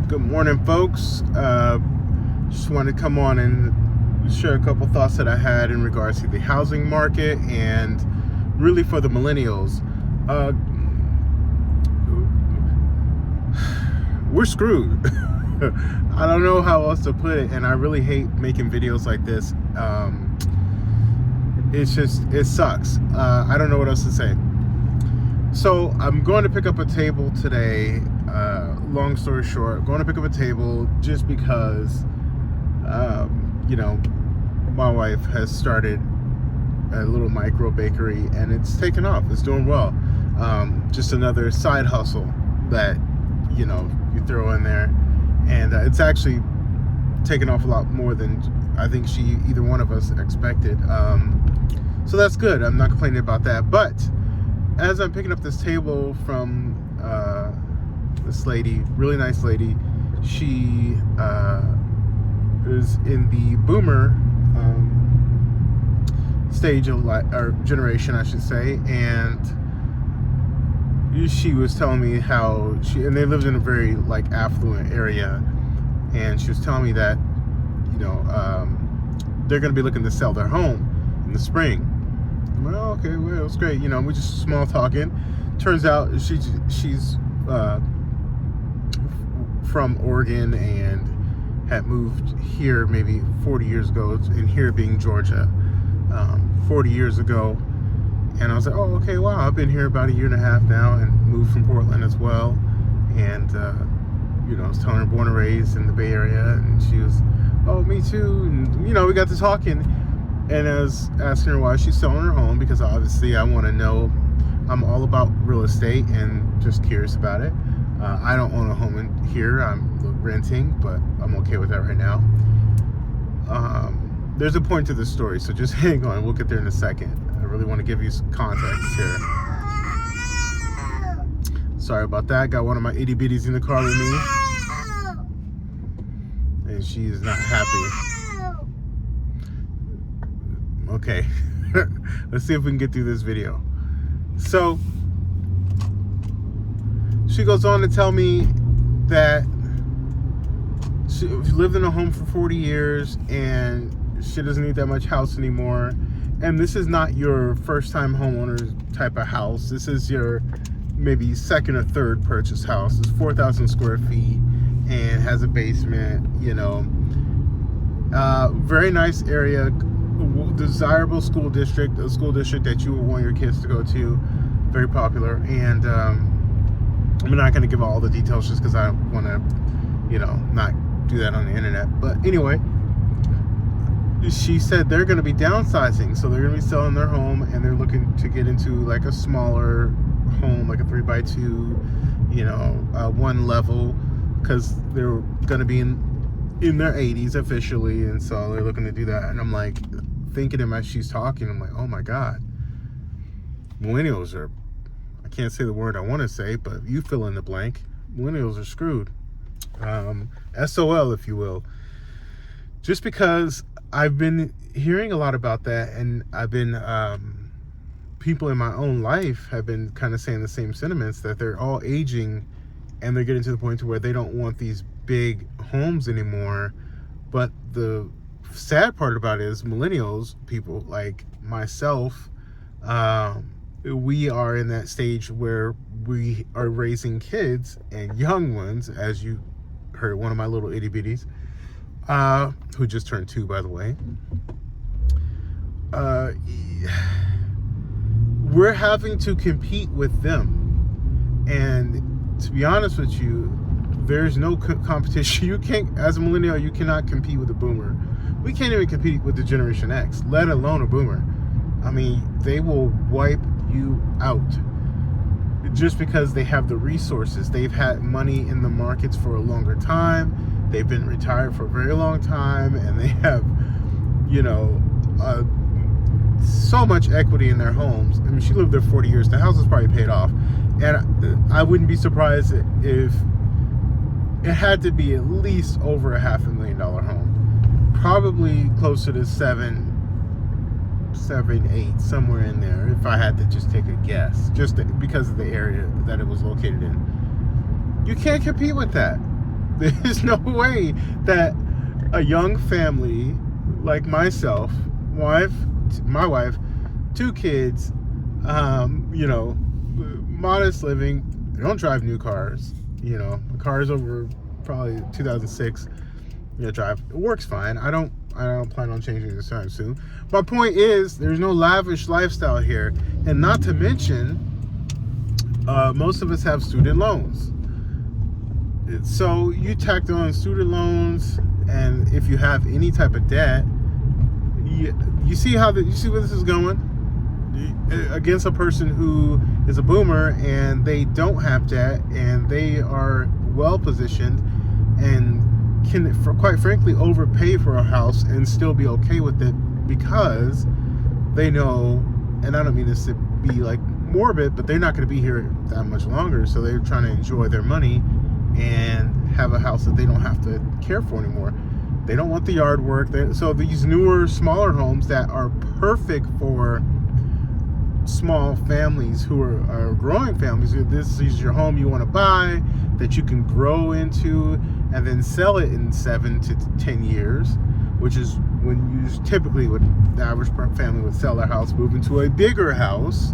Good morning, folks. Just wanted to come on and share a couple thoughts that I had in regards to the housing market and really for the millennials. We're screwed. I don't know how else to put it, and I really hate making videos like this. It sucks. I don't know what else to say. So I'm going to pick up a table today. Long story short, I'm going to pick up a table just because, my wife has started a little micro bakery and it's taken off. It's doing well. Just another side hustle that, you throw in there. And it's actually taken off a lot more than I think either one of us expected. So that's good. I'm not complaining about that. But as I'm picking up this table from this lady, really nice lady, she is in the boomer stage of or generation, I should say, and she was telling me how and they lived in a very affluent area, and she was telling me that they're going to be looking to sell their home in the spring. Well, okay, well, it's great. We just small talking. Turns out she's from Oregon and had moved here maybe 40 years ago, and here being Georgia, 40 years ago. And I was like, oh, okay, wow, I've been here about 1.5 years now and moved from Portland as well. And, I was telling her born and raised in the Bay Area, and she was, oh, me too. And, we got to talking. And I was asking her why she's selling her home, because obviously I want to know. I'm all about real estate and just curious about it. I don't own a home here. I'm renting, but I'm okay with that right now. There's a point to this story, so just hang on. We'll get there in a second. I really want to give you some context here. Sorry about that. Got one of my itty bitties in the car with me, and she is not happy. Okay, let's see if we can get through this video. So she goes on to tell me that she lived in a home for 40 years and she doesn't need that much house anymore. And this is not your first time homeowner type of house. This is your maybe second or third purchase house. It's 4,000 square feet and has a basement, very nice area, desirable school district, a school district that you would want your kids to go to, very popular. And I'm not going to give all the details just because I want to, not do that on the internet. But anyway, she said they're going to be downsizing, so they're going to be selling their home and they're looking to get into a smaller home, like a 3x2, one level, because they're going to be in their 80s officially, and so they're looking to do that. And I'm thinking of as she's talking, I'm oh my God, millennials are, I can't say the word I want to say, but you fill in the blank. Millennials are screwed. SOL, if you will. Just because I've been hearing a lot about that, and I've been, people in my own life have been kind of saying the same sentiments, that they're all aging and they're getting to the point to where they don't want these big homes anymore. But the sad part about it is millennials, people like myself, we are in that stage where we are raising kids, and young ones, as you heard one of my little itty bitties, who just turned 2, by the way. We're having to compete with them, and to be honest with you, there's no competition. You can't, as a millennial, you cannot compete with a boomer. We can't even compete with the Generation X, let alone a boomer. I mean, they will wipe you out just because they have the resources. They've had money in the markets for a longer time. They've been retired for a very long time, and they have, so much equity in their homes. I mean, she lived there 40 years. The house is probably paid off. And I wouldn't be surprised if it had to be at least over a $500,000 home. Probably closer to 7, 8, somewhere in there, if I had to just take a guess, just because of the area that it was located in. You can't compete with that. There's no way that a young family like myself, my wife, 2 kids, modest living, they don't drive new cars, cars over probably 2006, drive, it works fine. I don't plan on changing this time soon. My point is, there's no lavish lifestyle here, and not to mention, most of us have student loans. So you tacked on student loans, and if you have any type of debt, you see where this is going against a person who is a boomer and they don't have debt and they are well positioned and can, quite frankly, overpay for a house and still be okay with it because they know, and I don't mean this to be like morbid, but they're not going to be here that much longer, so they're trying to enjoy their money and have a house that they don't have to care for anymore. They don't want the yard work. So these newer, smaller homes that are perfect for small families who are growing families. This is your home you want to buy that you can grow into and then sell it in 7 to 10 years, which is when you typically the average family would sell their house, move into a bigger house.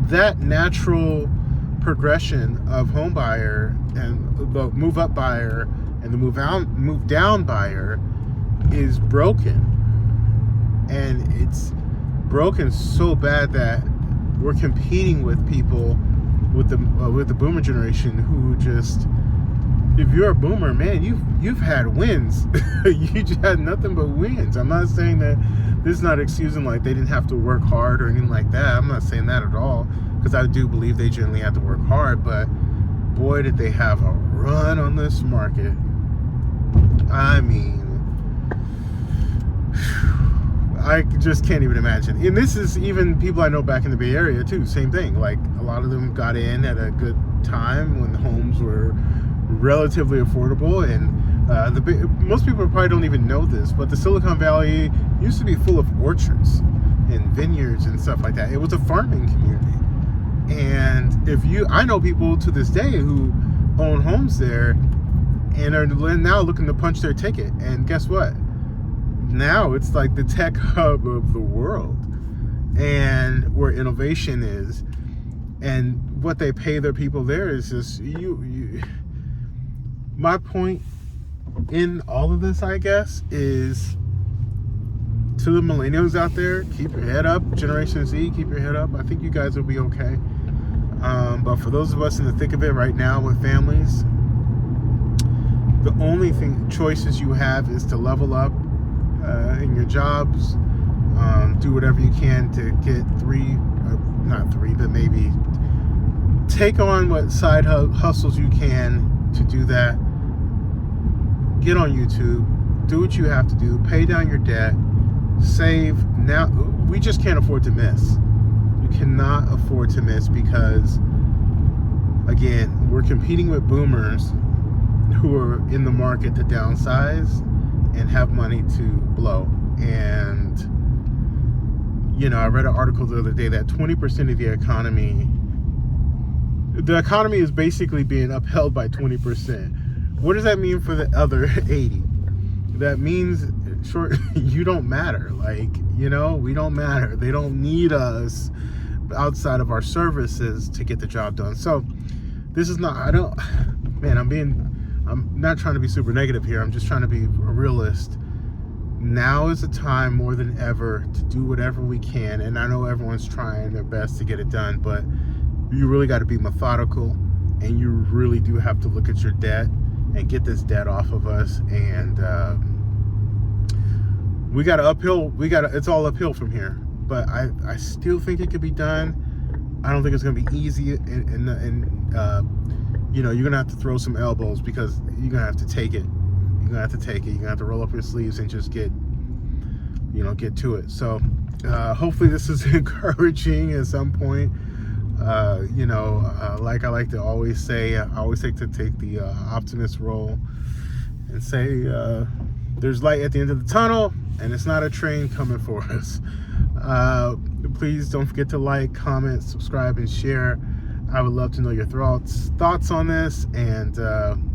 That natural progression of home buyer and the move up buyer and the move down buyer is broken, and it's broken so bad that we're competing with people with the boomer generation who just, if you're a boomer, man, you've had wins. You just had nothing but wins. I'm not saying that this is not excusing like they didn't have to work hard or anything like that. I'm not saying that at all, because I do believe they generally had to work hard, but boy, did they have a run on this market. I mean, I just can't even imagine. And this is even people I know back in the Bay Area too, same thing. Like, a lot of them got in at a good time when the homes were relatively affordable, and most people probably don't even know this, but the Silicon Valley used to be full of orchards and vineyards and stuff like that. It was a farming community. And I know people to this day who own homes there and are now looking to punch their ticket. And guess what? Now it's like the tech hub of the world, and where innovation is, and what they pay their people there is just my point in all of this, I guess, is to the millennials out there, keep your head up. Generation Z, keep your head up. I think you guys will be okay. But for those of us in the thick of it right now with families, the only choices you have is to level up in your jobs, do whatever you can to get maybe take on what side hustles you can to do that. Get on YouTube, do what you have to do, pay down your debt, save. Now, we just can't afford to miss. You cannot afford to miss, because again, we're competing with boomers who are in the market to downsize and have money to blow. And I read an article the other day that 20% of the economy is basically being upheld by 20%. What does that mean for the other 80? That means you don't matter. We don't matter. They don't need us outside of our services to get the job done. So this is not, I'm not trying to be super negative here. I'm just trying to be a realist. Now is the time more than ever to do whatever we can. And I know everyone's trying their best to get it done, but you really got to be methodical, and you really do have to look at your debt and get this debt off of us. And it's all uphill from here, but I still think it could be done. I don't think it's going to be easy, and you're going to have to throw some elbows, because you're going to have to take it. You're going to have to take it. You're going to have to roll up your sleeves and just get to it. So hopefully this is encouraging at some point. Like I like to always say, I always like to take the optimist role and say there's light at the end of the tunnel, and it's not a train coming for us. Please don't forget to like, comment, subscribe, and share. I would love to know your thoughts on this. And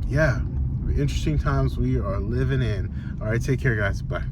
yeah, interesting times we are living in. All right, take care, guys. Bye.